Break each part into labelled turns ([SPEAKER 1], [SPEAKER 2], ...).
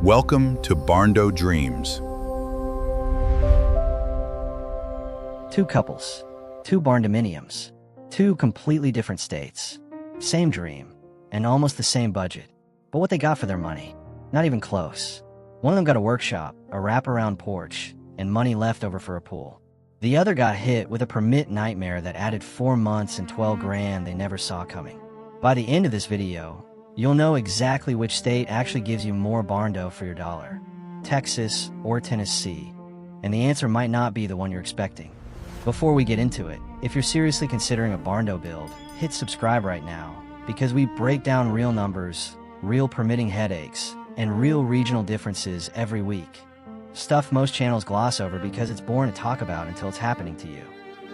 [SPEAKER 1] Welcome to Barndo Dreams.
[SPEAKER 2] Two couples, two barndominiums, two completely different states. Same dream, and almost the same budget. But what they got for their money? Not even close. One of them got a workshop, a wraparound porch, and money left over for a pool. The other got hit with a permit nightmare that added 4 months and 12 grand they never saw coming. By the end of this video, you'll know exactly which state actually gives you more Barndo for your dollar, Texas or Tennessee, and the answer might not be the one you're expecting. Before we get into it, if you're seriously considering a Barndo build, hit subscribe right now, because we break down real numbers, real permitting headaches, and real regional differences every week. Stuff most channels gloss over because it's boring to talk about until it's happening to you.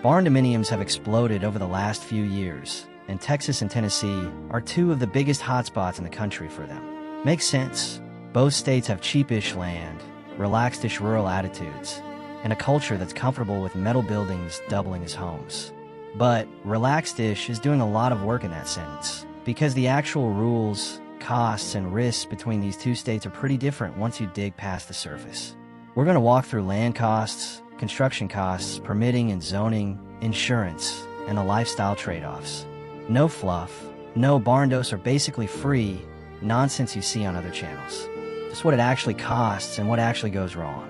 [SPEAKER 2] Barndominiums have exploded over the last few years, and Texas and Tennessee are two of the biggest hotspots in the country for them. Makes sense. Both states have cheapish land, relaxed-ish rural attitudes, and a culture that's comfortable with metal buildings doubling as homes. But relaxed-ish is doing a lot of work in that sentence, because the actual rules, costs, and risks between these two states are pretty different once you dig past the surface. We're going to walk through land costs, construction costs, permitting and zoning, insurance, and the lifestyle trade-offs. No fluff, no barndos are basically free nonsense you see on other channels. Just what it actually costs and what actually goes wrong.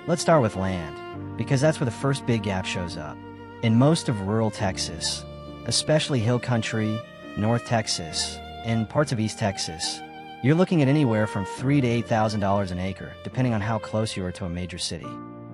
[SPEAKER 2] Let's start with land, because that's where the first big gap shows up. In most of rural Texas, especially hill country, North Texas, and parts of East Texas, you're looking at anywhere from $3,000 to $8,000 an acre, depending on how close you are to a major city.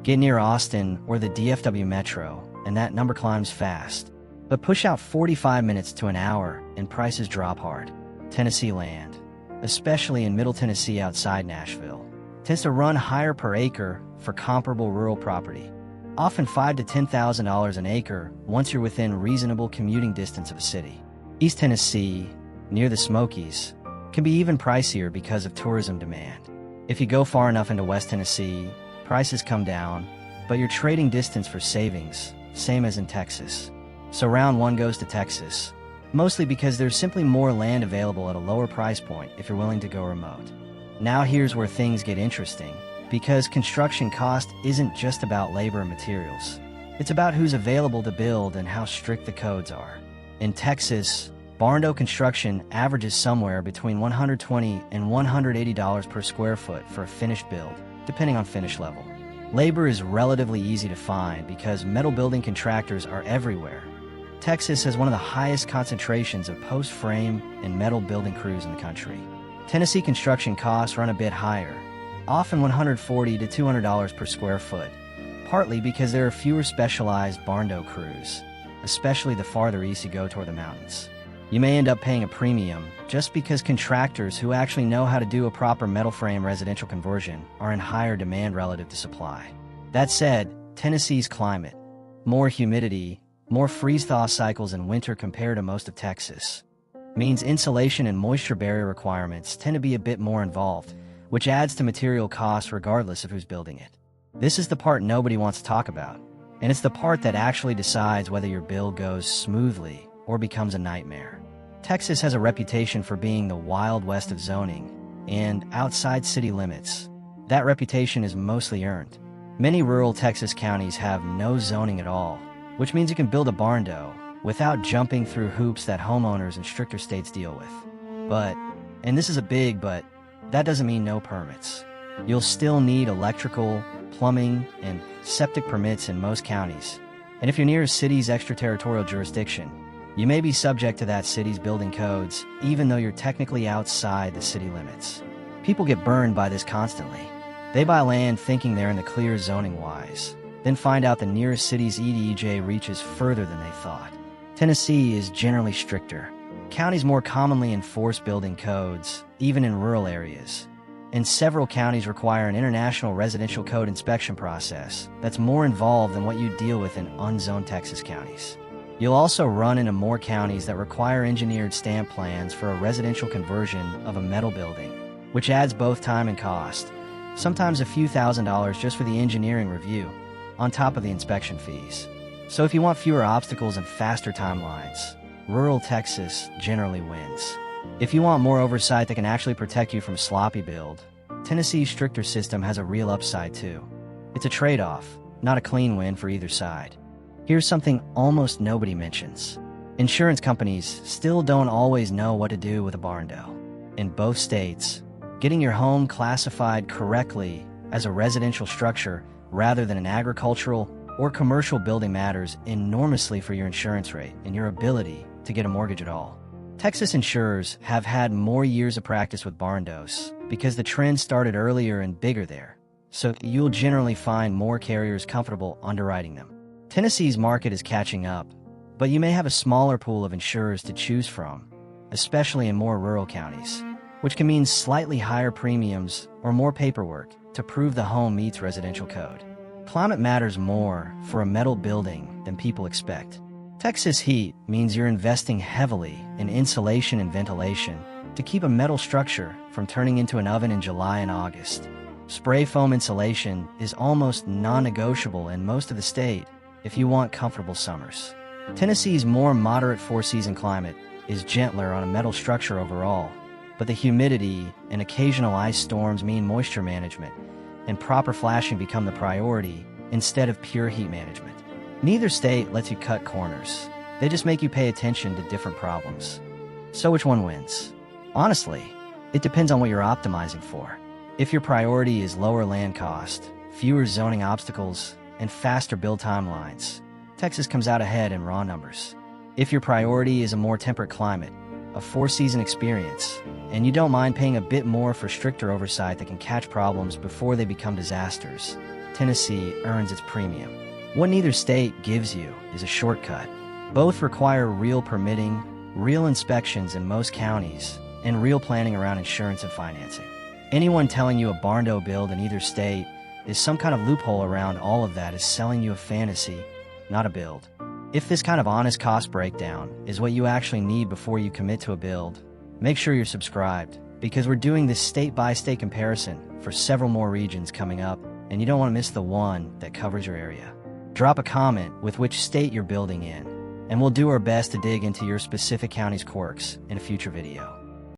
[SPEAKER 2] Get near Austin or the DFW metro, and that number climbs fast. But push out 45 minutes to an hour, and prices drop hard. Tennessee land, especially in Middle Tennessee outside Nashville, tends to run higher per acre for comparable rural property. Often $5,000 to $10,000 an acre once you're within reasonable commuting distance of a city. East Tennessee, near the Smokies, can be even pricier because of tourism demand. If you go far enough into West Tennessee, prices come down, but you're trading distance for savings, same as in Texas. So round one goes to Texas, mostly because there's simply more land available at a lower price point if you're willing to go remote. Now here's where things get interesting, because construction cost isn't just about labor and materials. It's about who's available to build and how strict the codes are. In Texas, Barndo construction averages somewhere between $120 and $180 per square foot for a finished build, depending on finish level. Labor is relatively easy to find because metal building contractors are everywhere. Texas has one of the highest concentrations of post-frame and metal building crews in the country. Tennessee construction costs run a bit higher, often $140 to $200 per square foot, partly because there are fewer specialized Barndo crews, especially the farther east you go toward the mountains. You may end up paying a premium just because contractors who actually know how to do a proper metal frame residential conversion are in higher demand relative to supply. That said, Tennessee's climate, more humidity, more freeze-thaw cycles in winter compared to most of Texas, means insulation and moisture barrier requirements tend to be a bit more involved, which adds to material costs regardless of who's building it. This is the part nobody wants to talk about, and it's the part that actually decides whether your build goes smoothly or becomes a nightmare. Texas has a reputation for being the Wild West of zoning, and outside city limits, that reputation is mostly earned. Many rural Texas counties have no zoning at all, which means you can build a barndo without jumping through hoops that homeowners in stricter states deal with. But, and this is a big but, that doesn't mean no permits. You'll still need electrical, plumbing, and septic permits in most counties. And if you're near a city's extraterritorial jurisdiction, you may be subject to that city's building codes, even though you're technically outside the city limits. People get burned by this constantly. They buy land thinking they're in the clear zoning-wise, then find out the nearest city's EDJ reaches further than they thought. Tennessee is generally stricter. Counties more commonly enforce building codes, even in rural areas. And several counties require an international residential code inspection process that's more involved than what you deal with in unzoned Texas counties. You'll also run into more counties that require engineered stamp plans for a residential conversion of a metal building, which adds both time and cost, sometimes a few $1,000s just for the engineering review, on top of the inspection fees. So if you want fewer obstacles and faster timelines, rural Texas generally wins. If you want more oversight that can actually protect you from sloppy build, Tennessee's stricter system has a real upside too. It's a trade-off, not a clean win for either side. Here's something almost nobody mentions. Insurance companies still don't always know what to do with a barndo. In both states, getting your home classified correctly as a residential structure rather than an agricultural or commercial building matters enormously for your insurance rate and your ability to get a mortgage at all. Texas insurers have had more years of practice with barndos because the trend started earlier and bigger there, so you'll generally find more carriers comfortable underwriting them. Tennessee's market is catching up, but you may have a smaller pool of insurers to choose from, especially in more rural counties, which can mean slightly higher premiums or more paperwork to prove the home meets residential code. Climate matters more for a metal building than people expect. Texas heat means you're investing heavily in insulation and ventilation to keep a metal structure from turning into an oven in July and August. Spray foam insulation is almost non-negotiable in most of the state if you want comfortable summers. Tennessee's more moderate four-season climate is gentler on a metal structure overall, but the humidity and occasional ice storms mean moisture management and proper flashing become the priority instead of pure heat management. Neither state lets you cut corners. They just make you pay attention to different problems. So which one wins? Honestly, it depends on what you're optimizing for. If your priority is lower land cost, fewer zoning obstacles, and faster build timelines, Texas comes out ahead in raw numbers. If your priority is a more temperate climate, a four-season experience, and you don't mind paying a bit more for stricter oversight that can catch problems before they become disasters, Tennessee earns its premium. What neither state gives you is a shortcut. Both require real permitting, real inspections in most counties, and real planning around insurance and financing. Anyone telling you a barndo build in either state is some kind of loophole around all of that is selling you a fantasy, not a build. If this kind of honest cost breakdown is what you actually need before you commit to a build, make sure you're subscribed, because we're doing this state-by-state comparison for several more regions coming up, and you don't want to miss the one that covers your area. Drop a comment with which state you're building in, and we'll do our best to dig into your specific county's quirks in a future video.